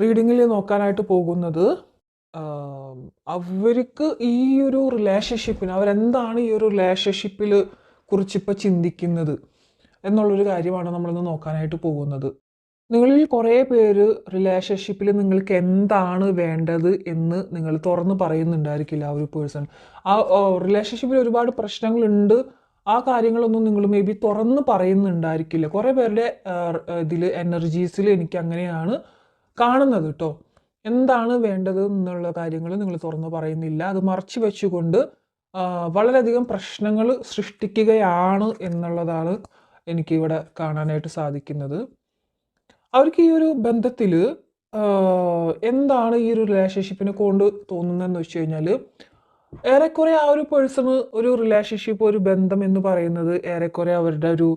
റീഡിങ്ങിൽ നോക്കാനായിട്ട് പോകുന്നത് അവർക്ക് ഈ ഒരു റിലേഷൻഷിപ്പിന് അവരെന്താണ് ഈ ഒരു റിലേഷൻഷിപ്പിൽ കുറിച്ചിപ്പോൾ ചിന്തിക്കുന്നത് എന്നുള്ളൊരു കാര്യമാണ് നമ്മളിന്ന് നോക്കാനായിട്ട് പോകുന്നത്. നിങ്ങളിൽ കുറേ പേര് റിലേഷൻഷിപ്പിൽ നിങ്ങൾക്ക് എന്താണ് വേണ്ടത് എന്ന് നിങ്ങൾ തുറന്ന് പറയുന്നുണ്ടായിരിക്കില്ല. ആ ഒരു പേഴ്സൺ ആ റിലേഷൻഷിപ്പിൽ ഒരുപാട് പ്രശ്നങ്ങളുണ്ട്, ആ കാര്യങ്ങളൊന്നും നിങ്ങൾ മേ ബി തുറന്ന് പറയുന്നുണ്ടായിരിക്കില്ല. കുറേ പേരുടെ ഇതിൽ എനർജീസിൽ എനിക്ക് അങ്ങനെയാണ് കാണുന്നത് കേട്ടോ. എന്താണ് വേണ്ടത് എന്നുള്ള കാര്യങ്ങൾ നിങ്ങൾ തുറന്ന് പറയുന്നില്ല, അത് മറച്ചു വെച്ചുകൊണ്ട് വളരെയധികം പ്രശ്നങ്ങൾ സൃഷ്ടിക്കുകയാണ് എന്നുള്ളതാണ് എനിക്കിവിടെ കാണാനായിട്ട് സാധിക്കുന്നത്. അവർക്ക് ഈ ഒരു ബന്ധത്തിൽ എന്താണ് ഈ ഒരു റിലേഷൻഷിപ്പിനെ കൊണ്ട് തോന്നുന്നതെന്ന് വെച്ച് കഴിഞ്ഞാൽ, ഏറെക്കുറെ ആ ഒരു പേഴ്സണ് ഒരു റിലേഷൻഷിപ്പ്, ഒരു ബന്ധം എന്ന് പറയുന്നത് ഏറെക്കുറെ അവരുടെ ഒരു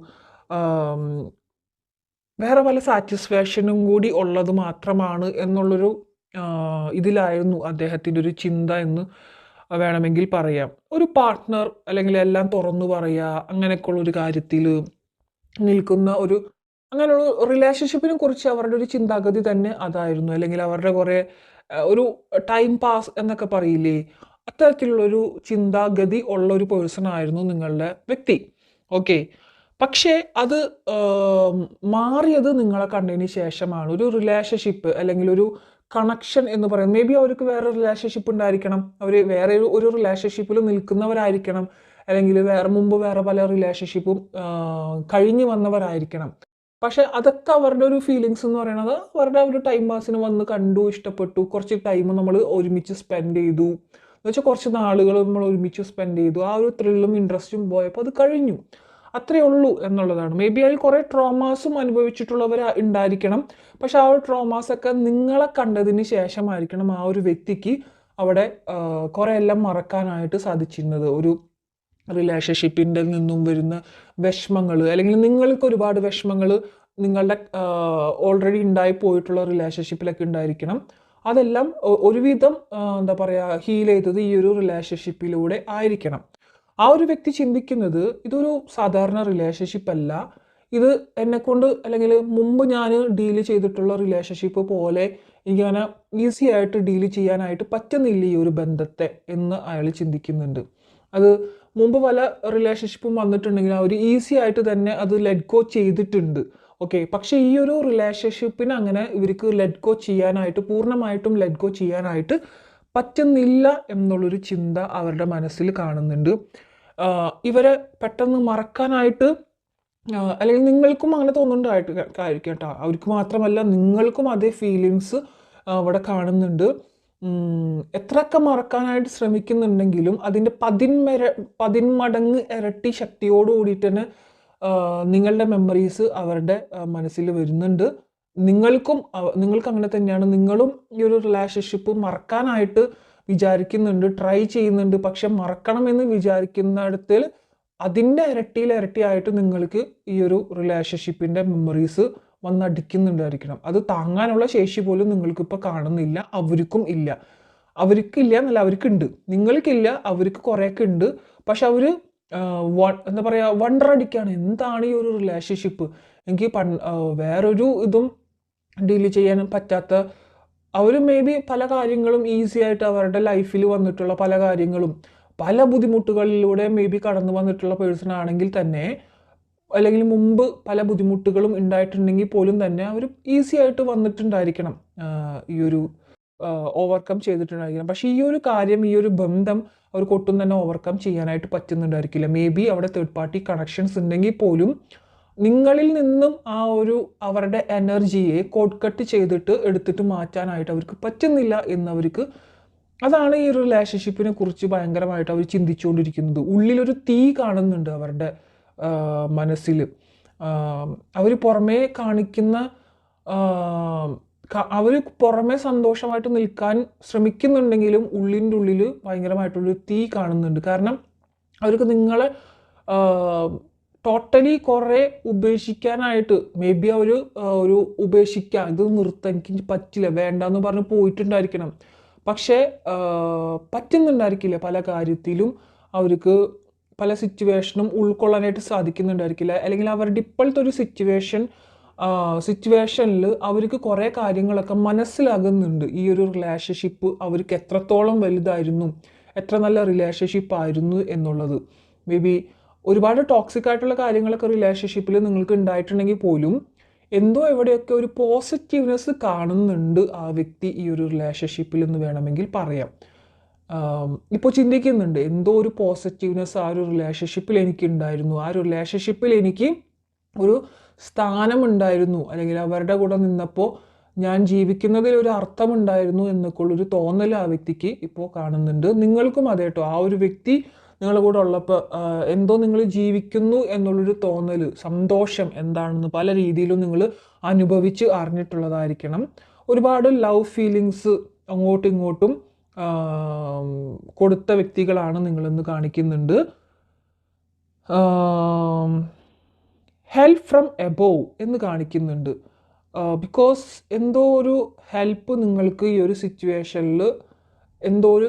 വേറെ പല സാറ്റിസ്ഫാക്ഷനും കൂടി ഉള്ളത് മാത്രമാണ് എന്നുള്ളൊരു ഇതിലായിരുന്നു അദ്ദേഹത്തിൻ്റെ ഒരു ചിന്ത എന്ന് വേണമെങ്കിൽ പറയാം. ഒരു പാർട്ട്ണർ അല്ലെങ്കിൽ എല്ലാം തുറന്നു പറയുക അങ്ങനെയൊക്കെയുള്ളൊരു കാര്യത്തിൽ നിൽക്കുന്ന ഒരു അങ്ങനെയുള്ള റിലേഷൻഷിപ്പിനെ കുറിച്ച് അവരുടെ ഒരു ചിന്താഗതി തന്നെ അതായിരുന്നു. അല്ലെങ്കിൽ അവരുടെ കുറേ ഒരു ടൈം പാസ് എന്നൊക്കെ പറയില്ലേ, അത്തരത്തിലുള്ളൊരു ചിന്താഗതി ഉള്ള ഒരു പേഴ്സൺ ആയിരുന്നു നിങ്ങളുടെ വ്യക്തി. ഓക്കെ, പക്ഷേ അത് മാറിയത് നിങ്ങളെ കണ്ടതിന് ശേഷമാണ്. ഒരു റിലേഷൻഷിപ്പ് അല്ലെങ്കിൽ ഒരു കണക്ഷൻ എന്ന് പറയുന്നത്, മേ ബി അവർക്ക് വേറെ റിലേഷൻഷിപ്പ് ഉണ്ടായിരിക്കണം, അവർ വേറെ ഒരു റിലേഷൻഷിപ്പിൽ നിൽക്കുന്നവരായിരിക്കണം, അല്ലെങ്കിൽ മുമ്പ് വേറെ പല റിലേഷൻഷിപ്പും കഴിഞ്ഞു വന്നവരായിരിക്കണം. പക്ഷെ അതൊക്കെ അവരുടെ ഒരു ഫീലിങ്സ് എന്ന് പറയുന്നത് അവരുടെ ഒരു ടൈം പാസിന് വന്ന് കണ്ടു, ഇഷ്ടപ്പെട്ടു, കുറച്ച് ടൈം നമ്മൾ ഒരുമിച്ച് സ്പെൻഡ് ചെയ്തു എന്ന് വെച്ചാൽ കുറച്ച് നാളുകൾ നമ്മൾ ഒരുമിച്ച് സ്പെൻഡ് ചെയ്തു, ആ ഒരു ത്രില്ലും ഇൻട്രസ്റ്റും പോയപ്പോൾ അത് കഴിഞ്ഞു, അത്രയേ ഉള്ളൂ എന്നുള്ളതാണ്. മേ ബി അതിൽ കുറേ ട്രോമാസും അനുഭവിച്ചിട്ടുള്ളവർ ഉണ്ടായിരിക്കണം. പക്ഷെ ആ ഒരു ട്രോമാസൊക്കെ നിങ്ങളെ കണ്ടതിന് ശേഷമായിരിക്കണം ആ ഒരു വ്യക്തിക്ക് അവിടെ കുറേ എല്ലാം മറക്കാനായിട്ട് സാധിച്ചിരുന്നത്. ഒരു റിലേഷൻഷിപ്പിൻ്റെ നിന്നും വരുന്ന വിഷമങ്ങൾ, അല്ലെങ്കിൽ നിങ്ങൾക്ക് ഒരുപാട് വിഷമങ്ങൾ നിങ്ങളുടെ ഓൾറെഡി ഉണ്ടായി പോയിട്ടുള്ള റിലേഷൻഷിപ്പിലൊക്കെ ഉണ്ടായിരിക്കണം. അതെല്ലാം ഒരുവിധം എന്താ പറയുക, ഹീൽ ചെയ്തത് ഈ ഒരു റിലേഷൻഷിപ്പിലൂടെ ആയിരിക്കണം. ആ ഒരു വ്യക്തി ചിന്തിക്കുന്നത് ഇതൊരു സാധാരണ റിലേഷൻഷിപ്പ് അല്ല, ഇത് എന്നെക്കൊണ്ട് അല്ലെങ്കിൽ മുമ്പ് ഞാൻ ഡീൽ ചെയ്തിട്ടുള്ള റിലേഷൻഷിപ്പ് പോലെ എനിക്കങ്ങനെ ഈസി ആയിട്ട് ഡീൽ ചെയ്യാനായിട്ട് പറ്റുന്നില്ല ഈ ഒരു ബന്ധത്തെ എന്ന് അയാൾ ചിന്തിക്കുന്നുണ്ട്. അത് മുമ്പ് പല റിലേഷൻഷിപ്പും വന്നിട്ടുണ്ടെങ്കിൽ അവർ ഈസി ആയിട്ട് തന്നെ അത് ലെറ്റ് ഗോ ചെയ്തിട്ടുണ്ട്. ഓക്കെ, പക്ഷേ ഈ ഒരു റിലേഷൻഷിപ്പിന് അങ്ങനെ ഇവർക്ക് ലെറ്റ് ഗോ ചെയ്യാനായിട്ട്, പൂർണ്ണമായിട്ടും ലെറ്റ് ഗോ ചെയ്യാനായിട്ട് പറ്റുന്നില്ല എന്നുള്ളൊരു ചിന്ത അവരുടെ മനസ്സിൽ കാണുന്നുണ്ട്. ഇവരെ പെട്ടെന്ന് മറക്കാനായിട്ട്, അല്ലെങ്കിൽ നിങ്ങൾക്കും അങ്ങനെ തോന്നുന്നുണ്ടായിട്ട് കേട്ടോ, അവർക്ക് മാത്രമല്ല നിങ്ങൾക്കും അതേ ഫീലിങ്സ് അവിടെ കാണുന്നുണ്ട്. എത്രയൊക്കെ മറക്കാനായിട്ട് ശ്രമിക്കുന്നുണ്ടെങ്കിലും അതിൻ്റെ 10 മടങ്ങ് ഇരട്ടി ശക്തിയോട് കൂടിയിട്ട് തന്നെ നിങ്ങളുടെ മെമ്മറീസ് അവരുടെ മനസ്സിൽ വരുന്നുണ്ട്. നിങ്ങൾക്ക് അങ്ങനെ തന്നെയാണ്. നിങ്ങളും ഈ ഒരു റിലേഷൻഷിപ്പ് മറക്കാനായിട്ട് വിചാരിക്കുന്നുണ്ട്, ട്രൈ ചെയ്യുന്നുണ്ട്. പക്ഷെ മറക്കണമെന്ന് വിചാരിക്കുന്നിടത്തിൽ അതിൻ്റെ ഇരട്ടിയായിട്ട് നിങ്ങൾക്ക് ഈ ഒരു റിലേഷൻഷിപ്പിൻ്റെ മെമ്മറീസ് വന്നടിക്കുന്നുണ്ടായിരിക്കണം. അത് താങ്ങാനുള്ള ശേഷി പോലും നിങ്ങൾക്കിപ്പോൾ കാണുന്നില്ല, അവർക്കും ഇല്ല. അവർക്കില്ല എന്നല്ല, അവർക്കുണ്ട്. നിങ്ങൾക്കില്ല, അവർക്ക് കുറേയൊക്കെ ഉണ്ട്. പക്ഷെ അവർ എന്താ പറയുക, വണ്ടറടിക്കുകയാണ്, എന്താണ് ഈ ഒരു റിലേഷൻഷിപ്പ്, എനിക്ക് വേറൊരു ഇതും ഡീൽ ചെയ്യാൻ പറ്റാത്ത. അവർ മേ ബി പല കാര്യങ്ങളും ഈസി ആയിട്ട് അവരുടെ ലൈഫിൽ വന്നിട്ടുള്ള പല കാര്യങ്ങളും, പല ബുദ്ധിമുട്ടുകളിലൂടെ മേ ബി കടന്നു വന്നിട്ടുള്ള പേഴ്സൺ ആണെങ്കിൽ തന്നെ, അല്ലെങ്കിൽ മുമ്പ് പല ബുദ്ധിമുട്ടുകളും ഉണ്ടായിട്ടുണ്ടെങ്കിൽ പോലും തന്നെ അവർ ഈസി ആയിട്ട് വന്നിട്ടുണ്ടായിരിക്കണം, ഈ ഒരു ഓവർകം ചെയ്തിട്ടുണ്ടായിരിക്കണം. പക്ഷേ ഈ ഒരു കാര്യം, ഈ ഒരു ബന്ധം അവർക്ക് ഒട്ടും തന്നെ ഓവർകം ചെയ്യാനായിട്ട് പറ്റുന്നുണ്ടായിരിക്കില്ല. മേ ബി അവിടെ തേർഡ് പാർട്ടി കണക്ഷൻസ് ഉണ്ടെങ്കിൽ പോലും നിങ്ങളിൽ നിന്നും ആ ഒരു അവരുടെ എനർജിയെ കോഡ് കട്ട് ചെയ്തിട്ട് എടുത്തിട്ട് മാറ്റാനായിട്ട് അവർക്ക് പറ്റുന്നില്ല എന്നവർക്ക്. അതാണ് ഈ ഒരു റിലേഷൻഷിപ്പിനെ കുറിച്ച് ഭയങ്കരമായിട്ട് അവർ ചിന്തിച്ചുകൊണ്ടിരിക്കുന്നത്. ഉള്ളിലൊരു തീ കാണുന്നുണ്ട് അവരുടെ മനസ്സിൽ. അവർ പുറമേ കാണിക്കുന്ന, അവർ പുറമേ സന്തോഷമായിട്ട് നിൽക്കാൻ ശ്രമിക്കുന്നുണ്ടെങ്കിലും ഉള്ളിൻ്റെ ഉള്ളിൽ ഭയങ്കരമായിട്ടുള്ളൊരു തീ കാണുന്നുണ്ട്. കാരണം അവർക്ക് നിങ്ങളെ ടോട്ടലി കുറേ ഉപേക്ഷിക്കാനായിട്ട്, മേ ബി അവർ ഒരു ഉപേക്ഷിക്കാം, ഇത് നിർത്താൻ എനിക്ക് പറ്റില്ല, വേണ്ടെന്ന് പറഞ്ഞ് പോയിട്ടുണ്ടായിരിക്കണം. പക്ഷേ പറ്റുന്നുണ്ടായിരിക്കില്ല, പല കാര്യത്തിലും അവർക്ക് പല സിറ്റുവേഷനും ഉൾക്കൊള്ളാനായിട്ട് സാധിക്കുന്നുണ്ടായിരിക്കില്ല. അല്ലെങ്കിൽ അവരുടെ ഇപ്പോഴത്തെ ഒരു സിറ്റുവേഷൻ സിറ്റുവേഷനിൽ അവർക്ക് കുറേ കാര്യങ്ങളൊക്കെ മനസ്സിലാകുന്നുണ്ട്. ഈ ഒരു റിലേഷൻഷിപ്പ് അവർക്ക് എത്രത്തോളം വലുതായിരുന്നു, എത്ര നല്ല റിലേഷൻഷിപ്പ് ആയിരുന്നു എന്നുള്ളത്. മേ ബി ഒരുപാട് ടോക്സിക് ആയിട്ടുള്ള കാര്യങ്ങളൊക്കെ റിലേഷൻഷിപ്പിൽ നിങ്ങൾക്ക് ഉണ്ടായിട്ടുണ്ടെങ്കിൽ പോലും എന്തോ എവിടെയൊക്കെ ഒരു പോസിറ്റീവ്നെസ് കാണുന്നുണ്ട് ആ വ്യക്തി ഈ ഒരു റിലേഷൻഷിപ്പിൽ എന്ന് വേണമെങ്കിൽ പറയാം. ഇപ്പോൾ ചിന്തിക്കുന്നുണ്ട് എന്തോ ഒരു പോസിറ്റീവ്നെസ് ആ ഒരു റിലേഷൻഷിപ്പിൽ എനിക്കുണ്ടായിരുന്നു, ആ ഒരു റിലേഷൻഷിപ്പിൽ എനിക്ക് ഒരു സ്ഥാനമുണ്ടായിരുന്നു, അല്ലെങ്കിൽ അവരുടെ കൂടെ നിന്നപ്പോൾ ഞാൻ ജീവിക്കുന്നതിൽ ഒരു അർത്ഥമുണ്ടായിരുന്നു എന്നൊക്കെ ഉള്ളൊരു തോന്നൽ ആ വ്യക്തിക്ക് ഇപ്പോൾ കാണുന്നുണ്ട്. നിങ്ങൾക്കും അതെ കേട്ടോ, ആ ഒരു വ്യക്തി നിങ്ങളുടെ കൂടെ ഉള്ളപ്പോൾ എന്തോ നിങ്ങൾ ജീവിക്കുന്നു എന്നുള്ളൊരു തോന്നൽ, സന്തോഷം എന്താണെന്ന് പല രീതിയിലും നിങ്ങൾ അനുഭവിച്ച് അറിഞ്ഞിട്ടുള്ളതായിരിക്കണം. ഒരുപാട് ലവ് ഫീലിങ്സ് അങ്ങോട്ടും ഇങ്ങോട്ടും കൊടുത്ത വ്യക്തികളാണ് നിങ്ങളെന്ന് കാണിക്കുന്നുണ്ട്. ഹെൽപ്പ് ഫ്രം എബോവ് എന്ന് കാണിക്കുന്നുണ്ട്. ബിക്കോസ് എന്തോ ഒരു ഹെൽപ്പ് നിങ്ങൾക്ക് ഈ ഒരു സിറ്റുവേഷനിൽ എന്തോ ഒരു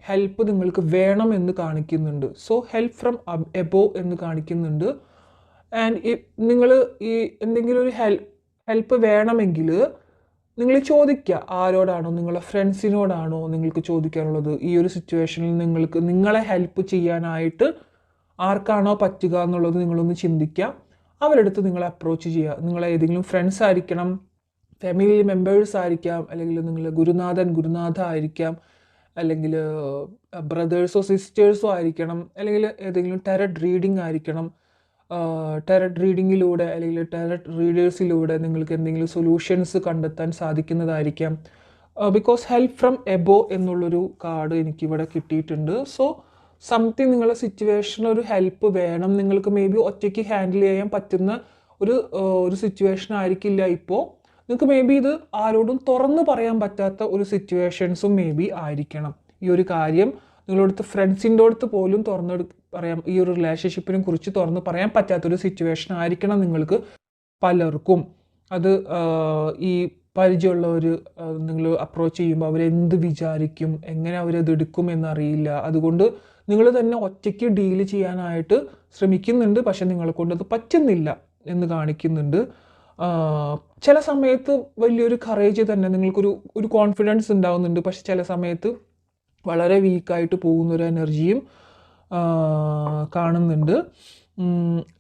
ഹെൽപ്പ് നിങ്ങൾക്ക് വേണം എന്ന് കാണിക്കുന്നുണ്ട്. സോ ഹെൽപ്പ് ഫ്രം എബോവ് എന്ന് കാണിക്കുന്നുണ്ട്. ആൻഡ് നിങ്ങൾ ഈ എന്തെങ്കിലും ഒരു ഹെൽപ്പ് വേണമെങ്കിൽ നിങ്ങൾ ചോദിക്കുക. ആരോടാണോ? നിങ്ങളെ ഫ്രണ്ട്സിനോടാണോ നിങ്ങൾക്ക് ചോദിക്കാനുള്ളത്? ഈ ഒരു സിറ്റുവേഷനിൽ നിങ്ങളെ ഹെൽപ്പ് ചെയ്യാനായിട്ട് ആർക്കാണോ പറ്റുക എന്നുള്ളത് നിങ്ങളൊന്ന് ചിന്തിക്കുക. അവരെടുത്ത് നിങ്ങളെ അപ്രോച്ച് ചെയ്യുക. നിങ്ങളെ ഏതെങ്കിലും ഫ്രണ്ട്സ് ആയിരിക്കണം, ഫാമിലി മെമ്പേഴ്സ് ആയിരിക്കാം, അല്ലെങ്കിൽ നിങ്ങൾ ഗുരുനാഥ ആയിരിക്കാം, അല്ലെങ്കിൽ ബ്രദേഴ്സോ സിസ്റ്റേഴ്സോ ആയിരിക്കണം, അല്ലെങ്കിൽ ഏതെങ്കിലും ടാരറ്റ് റീഡിംഗ് ആയിരിക്കണം. ടാരറ്റ് റീഡിങ്ങിലൂടെ അല്ലെങ്കിൽ ടാരറ്റ് റീഡേഴ്സിലൂടെ നിങ്ങൾക്ക് എന്തെങ്കിലും സൊല്യൂഷൻസ് കണ്ടെത്താൻ സാധിക്കുന്നതായിരിക്കാം. ബിക്കോസ് ഹെൽപ്പ് ഫ്രം എബോ എന്നുള്ളൊരു കാർഡ് എനിക്കിവിടെ കിട്ടിയിട്ടുണ്ട്. സോ സംതിങ് നിങ്ങളുടെ സിറ്റുവേഷനിൽ ഒരു ഹെൽപ്പ് വേണം. നിങ്ങൾക്ക് മേ ബി ഒറ്റയ്ക്ക് ഹാൻഡിൽ ചെയ്യാൻ പറ്റുന്ന ഒരു സിറ്റുവേഷൻ ആയിരിക്കില്ല ഇപ്പോൾ. നിങ്ങൾക്ക് മേ ബി ഇത് ആരോടും തുറന്നു പറയാൻ പറ്റാത്ത ഒരു സിറ്റുവേഷൻസും മേ ബി ആയിരിക്കണം. ഈ ഒരു കാര്യം നിങ്ങളടുത്ത് ഫ്രണ്ട്സിൻ്റെ അടുത്ത് പോലും പറയാം, ഈ ഒരു റിലേഷൻഷിപ്പിനെ കുറിച്ച് തുറന്ന് പറയാൻ പറ്റാത്തൊരു സിറ്റുവേഷൻ ആയിരിക്കണം നിങ്ങൾക്ക് പലർക്കും. അത് ഈ പരിചയമുള്ളവർ നിങ്ങൾ അപ്രോച്ച് ചെയ്യുമ്പോൾ അവരെന്ത് വിചാരിക്കും, എങ്ങനെ അവരത് എടുക്കും എന്നറിയില്ല. അതുകൊണ്ട് നിങ്ങൾ തന്നെ ഒറ്റയ്ക്ക് ഡീൽ ചെയ്യാനായിട്ട് ശ്രമിക്കുന്നുണ്ട്. പക്ഷെ നിങ്ങളെ കൊണ്ടത് പറ്റുന്നില്ല എന്ന് കാണിക്കുന്നുണ്ട്. ചില സമയത്ത് വലിയൊരു കറേജ് തന്നെ, നിങ്ങൾക്കൊരു കോൺഫിഡൻസ് ഉണ്ടാവുന്നുണ്ട്. പക്ഷെ ചില സമയത്ത് വളരെ വീക്കായിട്ട് പോകുന്നൊരു എനർജിയും കാണുന്നുണ്ട്.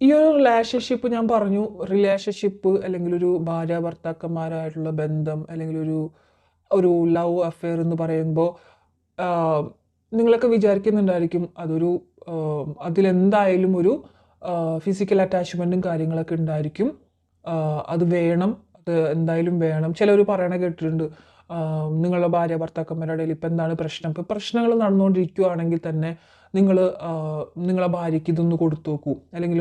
ഈ ഒരു റിലേഷൻഷിപ്പ് ഞാൻ പറഞ്ഞു, റിലേഷൻഷിപ്പ് അല്ലെങ്കിൽ ഒരു ഭാര്യ ഭർത്താക്കന്മാരായിട്ടുള്ള ബന്ധം അല്ലെങ്കിൽ ഒരു ലവ് അഫെയർ എന്ന് പറയുമ്പോൾ നിങ്ങളൊക്കെ വിചാരിക്കുന്നുണ്ടായിരിക്കും അതിലെന്തായാലും ഒരു ഫിസിക്കൽ അറ്റാച്ച്മെൻറ്റും കാര്യങ്ങളൊക്കെ ഉണ്ടായിരിക്കും. അത് വേണം, അത് എന്തായാലും വേണം. ചിലർ പറയണ കേട്ടിട്ടുണ്ട്, നിങ്ങളുടെ ഭാര്യ ഭർത്താക്കന്മാരുടെ ഇടയിൽ ഇപ്പം എന്താണ് പ്രശ്നം, ഇപ്പം പ്രശ്നങ്ങൾ നടന്നുകൊണ്ടിരിക്കുകയാണെങ്കിൽ തന്നെ നിങ്ങളെ ഭാര്യയ്ക്ക് ഇതൊന്ന് കൊടുത്തു നോക്കൂ, അല്ലെങ്കിൽ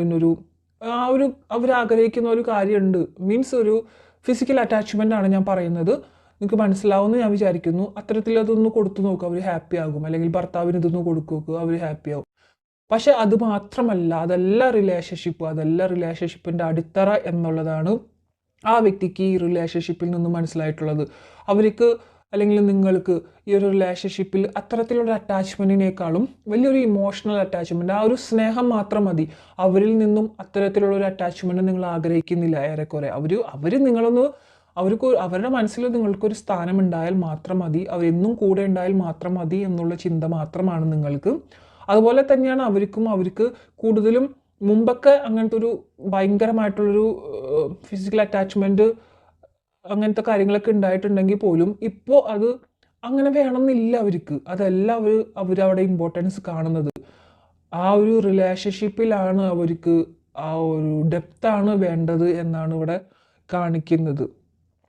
അവരാഗ്രഹിക്കുന്ന ഒരു കാര്യമുണ്ട്. മീൻസ് ഒരു ഫിസിക്കൽ അറ്റാച്ച്മെൻ്റ് ആണ് ഞാൻ പറയുന്നത്. നിങ്ങൾക്ക് മനസ്സിലാവുമെന്ന് ഞാൻ വിചാരിക്കുന്നു. അത്തരത്തിൽ അതൊന്ന് കൊടുത്തു നോക്കുക, അവർ ഹാപ്പി ആകും. അല്ലെങ്കിൽ ഭർത്താവിന് ഇതൊന്ന് കൊടുത്തു നോക്കുക, അവർ ഹാപ്പി ആകും. പക്ഷെ അത് മാത്രമല്ല, അതല്ല റിലേഷൻഷിപ്പിൻ്റെ അടിത്തറ എന്നുള്ളതാണ് ആ വ്യക്തിക്ക് ഈ റിലേഷൻഷിപ്പിൽ നിന്ന് മനസ്സിലായിട്ടുള്ളത്. അവർക്ക് അല്ലെങ്കിൽ നിങ്ങൾക്ക് ഈ ഒരു റിലേഷൻഷിപ്പിൽ അത്തരത്തിലുള്ള അറ്റാച്ച്മെൻറ്റിനേക്കാളും വലിയൊരു ഇമോഷണൽ അറ്റാച്ച്മെൻറ്റ്, ആ ഒരു സ്നേഹം മാത്രം മതി. അവരിൽ നിന്നും അത്തരത്തിലുള്ള ഒരു അറ്റാച്ച്മെൻറ്റ് നിങ്ങൾ ആഗ്രഹിക്കുന്നില്ല ഏറെക്കുറെ. അവർ നിങ്ങളൊന്ന് അവരുടെ മനസ്സിൽ നിങ്ങൾക്കൊരു സ്ഥാനം ഉണ്ടായാൽ മാത്രം മതി, അവരെന്നും കൂടെ ഉണ്ടായാൽ മാത്രം മതി എന്നുള്ള ചിന്ത മാത്രമാണ് നിങ്ങൾക്ക്. അതുപോലെ തന്നെയാണ് അവർക്ക് കൂടുതലും മുമ്പൊക്കെ അങ്ങനത്തെ ഒരു ഭയങ്കരമായിട്ടുള്ളൊരു ഫിസിക്കൽ അറ്റാച്ച്മെൻറ്റ് അങ്ങനത്തെ കാര്യങ്ങളൊക്കെ ഉണ്ടായിട്ടുണ്ടെങ്കിൽ പോലും ഇപ്പോൾ അത് അങ്ങനെ വേണമെന്നില്ല അവർക്ക്. അതല്ല അവരവിടെ ഇമ്പോർട്ടൻസ് കാണുന്നത്. ആ ഒരു റിലേഷൻഷിപ്പിലാണ് അവർക്ക് ആ ഒരു ഡെപ്താണ് വേണ്ടത് എന്നാണ് ഇവിടെ കാണിക്കുന്നത്.